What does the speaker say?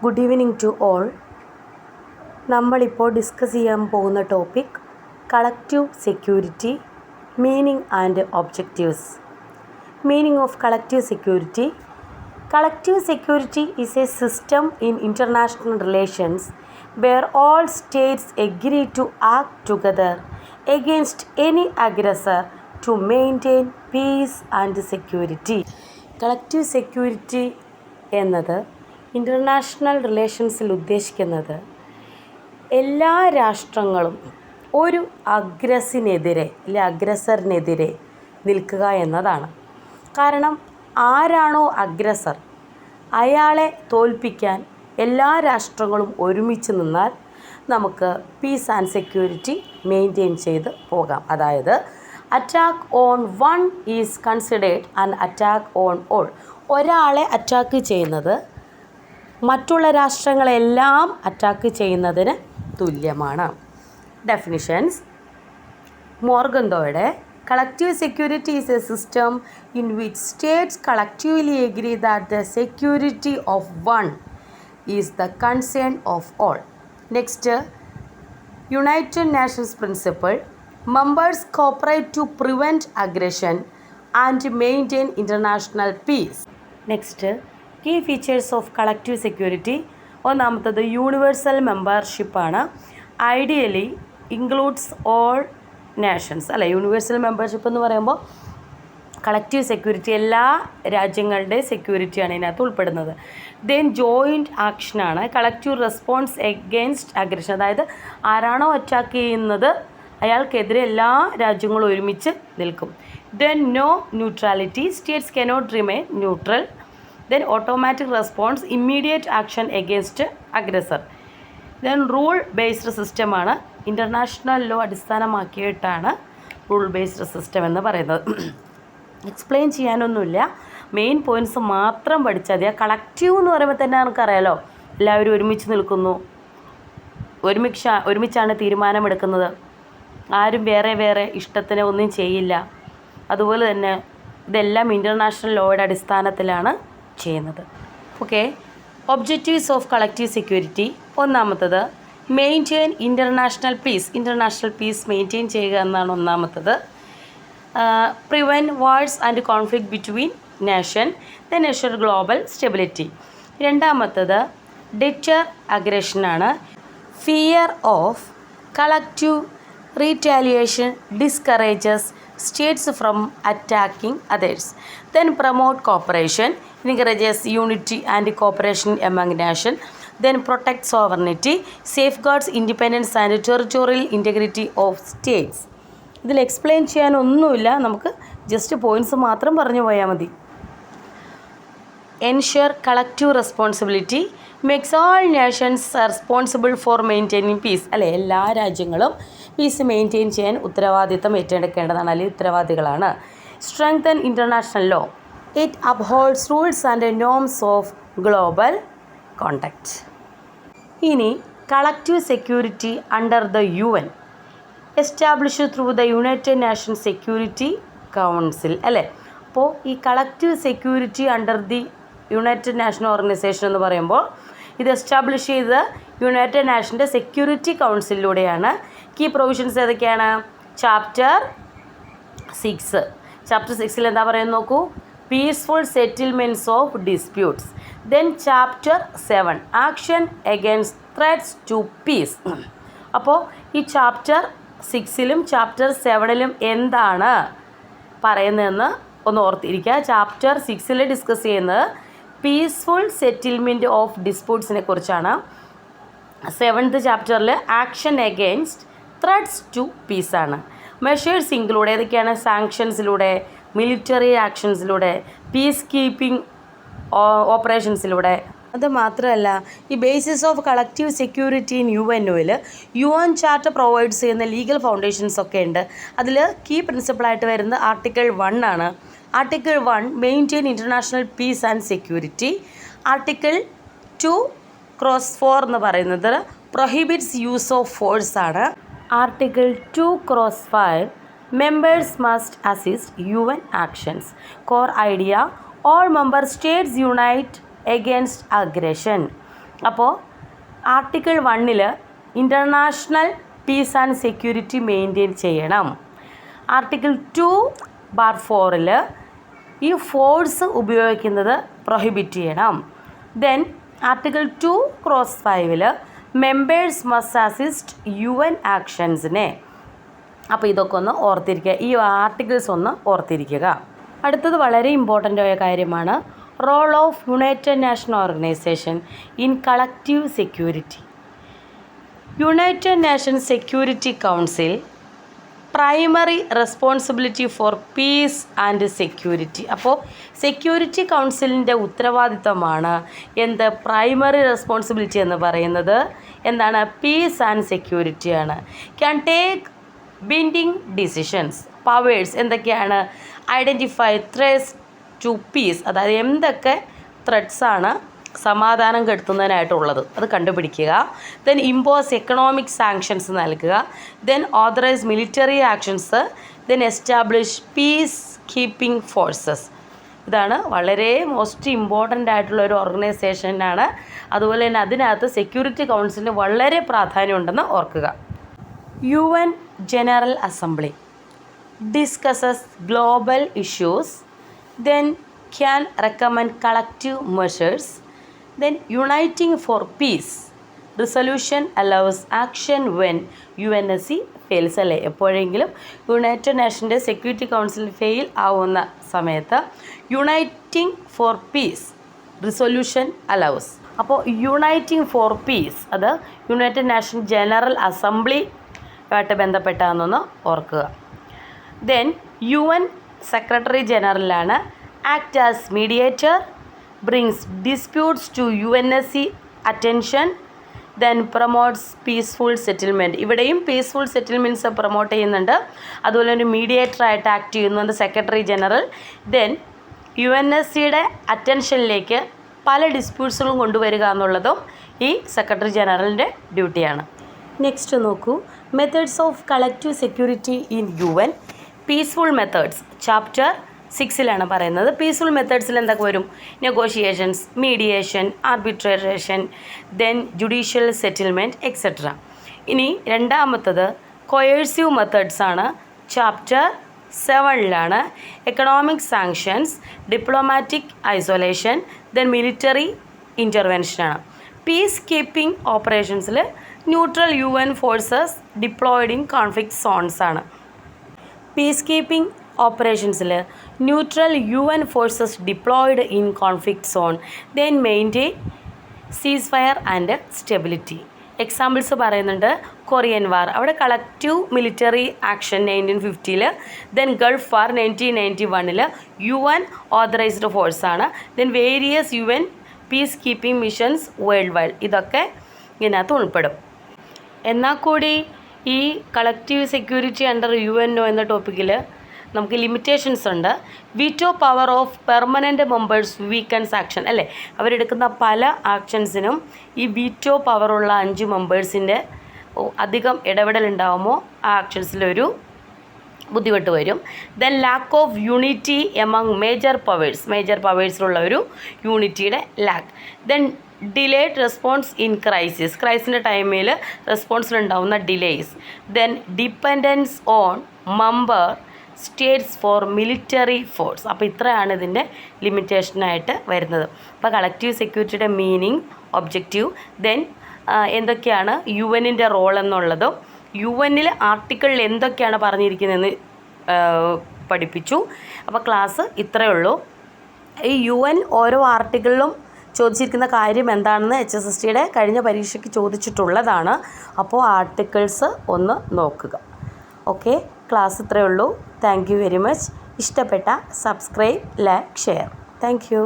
Good evening to all. നമ്മളിപ്പോൾ discuss ചെയ്യാൻ പോകുന്ന topic collective security, meaning and objectives. Meaning of collective security. Collective security is a system in international relations where all states agree to act together against any aggressor to maintain peace and security. Collective security എന്നത് international റിലേഷൻസിൽ ഉദ്ദേശിക്കുന്നത് എല്ലാ രാഷ്ട്രങ്ങളും ഒരു അഗ്രസറിനെതിരെ നിൽക്കുക എന്നതാണ്. കാരണം ആരാണോ aggressor അയാളെ തോൽപ്പിക്കാൻ എല്ലാ രാഷ്ട്രങ്ങളും ഒരുമിച്ച് നിന്നാൽ നമുക്ക് പീസ് ആൻഡ് സെക്യൂരിറ്റി മെയിൻറ്റെയിൻ ചെയ്ത് പോകാം. അതായത് attack on one is considered an attack on all. ഒരാളെ അറ്റാക്ക് ചെയ്യുന്നത് മറ്റുള്ള രാഷ്ട്രങ്ങളെല്ലാം അറ്റാക്ക് ചെയ്യുന്നതിന് തുല്യമാണ്. Definitions. മോർഗന്തോയുടെ Collective security is a system in which states collectively agree that the security of one is the concern of all. Next, United Nations principle. Members cooperate to prevent aggression and maintain international peace. Next, key features of collective security. ഒന്നാമത്തത് universal membership ആണ്. Ideally includes all nations. അല്ല, universal membership എന്ന് പറയുമ്പോൾ collective security എല്ലാ രാജ്യങ്ങളുടെ സെക്യൂരിറ്റിയാണ് ഇതിനകത്ത് ഉൾപ്പെടുന്നത്. ദെൻ ജോയിൻറ്റ് ആക്ഷനാണ്. Collective response against aggression. അതായത് ആരാണോ അറ്റാക്ക് ചെയ്യുന്നത് അയാൾക്കെതിരെ എല്ലാ രാജ്യങ്ങളും ഒരുമിച്ച് നിൽക്കും. Then no neutrality. States cannot remain neutral. Then automatic response, immediate action against aggressor. Then rule based സിസ്റ്റമാണ്. ഇൻ്റർനാഷണൽ ലോ അടിസ്ഥാനമാക്കിയിട്ടാണ് റൂൾ ബേസ്ഡ് സിസ്റ്റം എന്ന് പറയുന്നത്. എക്സ്പ്ലെയിൻ ചെയ്യാനൊന്നുമില്ല, മെയിൻ പോയിൻറ്റ്സ് മാത്രം പഠിച്ചാൽ മതി. കളക്റ്റീവ് എന്ന് പറയുമ്പോൾ തന്നെ നമുക്കറിയാലോ, എല്ലാവരും ഒരുമിച്ച് നിൽക്കുന്നു, ഒരുമിച്ചാണ് തീരുമാനമെടുക്കുന്നത്, ആരും വേറെ വേറെ ഇഷ്ടത്തിന് ഒന്നും ചെയ്യില്ല. അതുപോലെ തന്നെ ഇതെല്ലാം ഇൻ്റർനാഷണൽ ലോയുടെ അടിസ്ഥാനത്തിലാണ് ചെയ്യുന്നത്. Okay. Objectives of collective security. ഒന്നാമത്തത് maintain international peace. International peace maintain ചെയ്യുക എന്നാണ് ഒന്നാമത്തത്. Prevent wars and conflict between nation. Then ensure global stability. രണ്ടാമത്തത് ഡിറ്റർ അഗ്രഷനാണ്. Fear of collective retaliation discourages states from attacking others. Then promote cooperation, encourages unity and cooperation among nations. Then protect sovereignty, safeguards independence and territorial integrity of states. ഇതിൽ explain ചെയ്യാനൊന്നുമില്ല, നമുക്ക് just points മാത്രം പറഞ്ഞു പോയാൽ മതി. Ensure collective responsibility, makes all nations responsible for maintaining peace. അല്ലെ, എല്ലാ രാജ്യങ്ങളും പീസ് മെയിൻറ്റെയിൻ ചെയ്യാൻ ഉത്തരവാദിത്തം ഏറ്റെടുക്കേണ്ടതാണ്, അല്ലെങ്കിൽ ഉത്തരവാദികളാണ്. Strengthen international law. It upholds rules and norms of global conduct. ഇനി collective security under the UN, established through the United Nations Security Council. അല്ലേ, അപ്പോൾ ഈ collective security under the United Nation organization എന്ന് പറയുമ്പോൾ ഇത് എസ്റ്റാബ്ലിഷ് ചെയ്ത് united നാഷൻ്റെ security കൗൺസിലിലൂടെയാണ്. കീ പ്രൊവിഷൻസ് ഏതൊക്കെയാണ്? ചാപ്റ്റർ 6. ചാപ്റ്റർ 6 എന്താ പറയുന്നത് നോക്കൂ. Peaceful settlements of disputes. Then chapter 7 action against threats to peace. അപ്പോൾ ഈ ചാപ്റ്റർ 6ലും ചാപ്റ്റർ 7ലും എന്താണ് പറയുന്നതെന്ന് ഒന്ന് ഓർത്തിരിക്കുക. ചാപ്റ്റർ 6ൽ ഡിസ്കസ് ചെയ്യുന്നത് പീസ്ഫുൾ സെറ്റിൽമെൻറ്റ് ഓഫ് ഡിസ്പ്യൂട്ട്സിനെ കുറിച്ചാണ്. 7th ചാപ്റ്ററിൽ ആക്ഷൻ എഗെയിൻസ്റ്റ് ത്രെറ്റ്സ് ടു പീസാണ്. മെഷേഴ്സ് ഇൻക്ലൂഡ് ഏതൊക്കെയാണ്? സാങ്ഷൻസിലൂടെ, മിലിറ്ററി ആക്ഷൻസിലൂടെ, പീസ് കീപ്പിംഗ് ഓപ്പറേഷൻസിലൂടെ. അത് മാത്രമല്ല, ഈ basis of collective security in UNOയിൽ UN ചാർട്ടർ പ്രൊവൈഡ്സ് ചെയ്യുന്ന ലീഗൽ ഫൗണ്ടേഷൻസ് ഒക്കെ ഉണ്ട്. അതിൽ കീ പ്രിൻസിപ്പിളായിട്ട് വരുന്നത് ആർട്ടിക്കിൾ 1 ആണ്. Article 1 maintain international peace and security. Article 2/4 എന്ന് പറയുന്നത് പ്രൊഹിബിറ്റ്സ് യൂസ് ഓഫ് ഫോഴ്സ് ആണ്. Article 2/5 members must assist UN actions. Core idea, all member states unite against aggression. അപ്പോൾ article 1 international peace and security maintain ചെയ്യണം. Article 2/4 ഈ force ഉപയോഗിക്കുന്നത് prohibit ചെയ്യണം. Then article 2/5 members must assist UN ആക്ഷൻസിനെ. അപ്പോൾ ഇതൊക്കെ ഒന്ന് ഓർത്തിരിക്കുക, ഈ ആർട്ടിക്കിൾസ് ഒന്ന് ഓർത്തിരിക്കുക. അടുത്തത് വളരെ ഇമ്പോർട്ടൻ്റ് ആയ കാര്യമാണ് role of United Nation organization in collective security. United Nation Security Council primary responsibility for peace and security. അപ്പോൾ സെക്യൂരിറ്റി കൗൺസിലിൻ്റെ ഉത്തരവാദിത്തമാണ് എന്ത്? പ്രൈമറി റെസ്പോൺസിബിലിറ്റി എന്ന് പറയുന്നത് എന്താണ്? പീസ് ആൻഡ് സെക്യൂരിറ്റിയാണ്. Can take binding decisions. Powers എന്തൊക്കെയാണ്? ഐഡൻറ്റിഫൈ ത്രെറ്റ്സ് ടു പീസ്, അതായത് എന്തൊക്കെ ത്രെറ്റ്സാണ് സമാധാനം കെടുത്തുന്നതിനായിട്ടുള്ളത് അത് കണ്ടുപിടിക്കുക. ദെൻ ഇമ്പോസ് എക്കണോമിക് സാങ്ഷൻസ് നൽകുക. Then authorize military actions. Then establish peace keeping forces. ഇതാണ് വളരെ മോസ്റ്റ് ഇമ്പോർട്ടൻ്റ് ആയിട്ടുള്ള ഒരു ഓർഗനൈസേഷനാണ്. അതുപോലെ തന്നെ അതിനകത്ത് സെക്യൂരിറ്റി കൗൺസിലിന് വളരെ പ്രാധാന്യമുണ്ടെന്ന് ഓർക്കുക. UN General Assembly discusses global issues, then can recommend collective measures, then uniting for peace. Resolution allows action when UNSC fails. അല്ലേ, എപ്പോഴെങ്കിലും യുണൈറ്റഡ് നേഷൻ്റെ സെക്യൂരിറ്റി കൗൺസിൽ ഫെയിൽ ആവുന്ന സമയത്ത് uniting for peace resolution allows. അപ്പോൾ uniting for peace അത് United Nation General Assembly ആയിട്ട് ബന്ധപ്പെട്ടാണെന്നൊന്ന് ഓർക്കുക. ദെൻ UN സെക്രട്ടറി ജനറലാണ്. Act as mediator, brings disputes to UNSC അറ്റൻഷൻ, ദെൻ പ്രൊമോട്ട്സ് പീസ്ഫുൾ സെറ്റിൽമെൻറ്റ്. ഇവിടെയും പീസ്ഫുൾ സെറ്റിൽമെൻറ്റ്സ് പ്രൊമോട്ട് ചെയ്യുന്നുണ്ട്. അതുപോലെ ഒരു മീഡിയേറ്ററായിട്ട് ആക്ട് ചെയ്യുന്നുണ്ട് സെക്രട്ടറി ജനറൽ. ദെൻ UNSCയുടെ അറ്റൻഷനിലേക്ക് പല ഡിസ്പ്യൂട്ട്സുകളും കൊണ്ടുവരിക എന്നുള്ളതും ഈ സെക്രട്ടറി ജനറലിൻ്റെ ഡ്യൂട്ടിയാണ്. നെക്സ്റ്റ് നോക്കൂ, methods of collective security in UN. Peaceful methods chapter 6 പറയുന്നത്. പീസ്ഫുൾ മെത്തേഡ്സിൽ എന്തൊക്കെ വരും? Negotiations, mediation, arbitration, then judicial settlement etcetera. ഇനി രണ്ടാമത്തത് കൊയേഴ്സീവ് മെത്തേഡ്സ് ആണ്. Chapter 7 economic sanctions, diplomatic isolation, then military ഇൻ്റർവെൻഷനാണ്. പീസ് കീപ്പിംഗ് ഓപ്പറേഷൻസിൽ neutral UN forces deployed in conflict zones ആണ്. പീസ് കീപ്പിംഗ് ഓപ്പറേഷൻസിൽ neutral UN forces deployed in conflict zone, then maintain cease fire and stability. Examples പറയുന്നുണ്ട്. Korean വാർ, അവിടെ collective military action 1950. Then Gulf war 1991 UN authorized ഫോഴ്സാണ്. Then various UN peace keeping missions world wide, ഇതൊക്കെ ഇതിനകത്ത് ഉൾപ്പെടും. എന്നാൽ കൂടി ഈ collective security under UNO എന്ന ടോപ്പിക്കിൽ നമുക്ക് ലിമിറ്റേഷൻസ് ഉണ്ട്. Veto power of permanent members weakens action. അല്ലേ, അവരെടുക്കുന്ന പല ആക്ഷൻസിനും ഈ വീറ്റോ പവറുള്ള 5 മെമ്പേഴ്സിൻ്റെ അധികം ഇടപെടലുണ്ടാകുമ്പോൾ ആ ആക്ഷൻസിലൊരു ബുദ്ധിമുട്ട് വരും. Then lack of unity among major പവേഴ്സിലുള്ള ഒരു യൂണിറ്റിയുടെ lack. Then delayed response in ക്രൈസിൻ്റെ ടൈമിൽ റെസ്പോൺസിലുണ്ടാവുന്ന ഡിലേയ്സ്. Then dependence on member states for military force. അപ്പോൾ ഇത്രയാണ് ഇതിൻ്റെ ലിമിറ്റേഷനായിട്ട് വരുന്നത്. അപ്പോൾ കളക്റ്റീവ് സെക്യൂരിറ്റിയുടെ മീനിങ്, ഒബ്ജക്റ്റീവ്, ദെൻ എന്തൊക്കെയാണ് UNൻ്റെ റോൾ എന്നുള്ളതും UN ആർട്ടിക്കിളിൽ എന്തൊക്കെയാണ് പറഞ്ഞിരിക്കുന്നതെന്ന് പഠിപ്പിച്ചു. അപ്പോൾ ക്ലാസ് ഇത്രയേ ഉള്ളൂ. ഈ UN ഓരോ ആർട്ടിക്കിളിലും ചോദിച്ചിരിക്കുന്ന കാര്യം എന്താണെന്ന് HSSTയുടെ കഴിഞ്ഞ പരീക്ഷയ്ക്ക് ചോദിച്ചിട്ടുള്ളതാണ്. അപ്പോൾ ആർട്ടിക്കിൾസ് ഒന്ന് നോക്കുക. ഓക്കെ, ക്ലാസ് ഇത്രയേ ഉള്ളൂ. Thank you very much. ഇഷ്ടപ്പെട്ട subscribe, like, share. Thank U.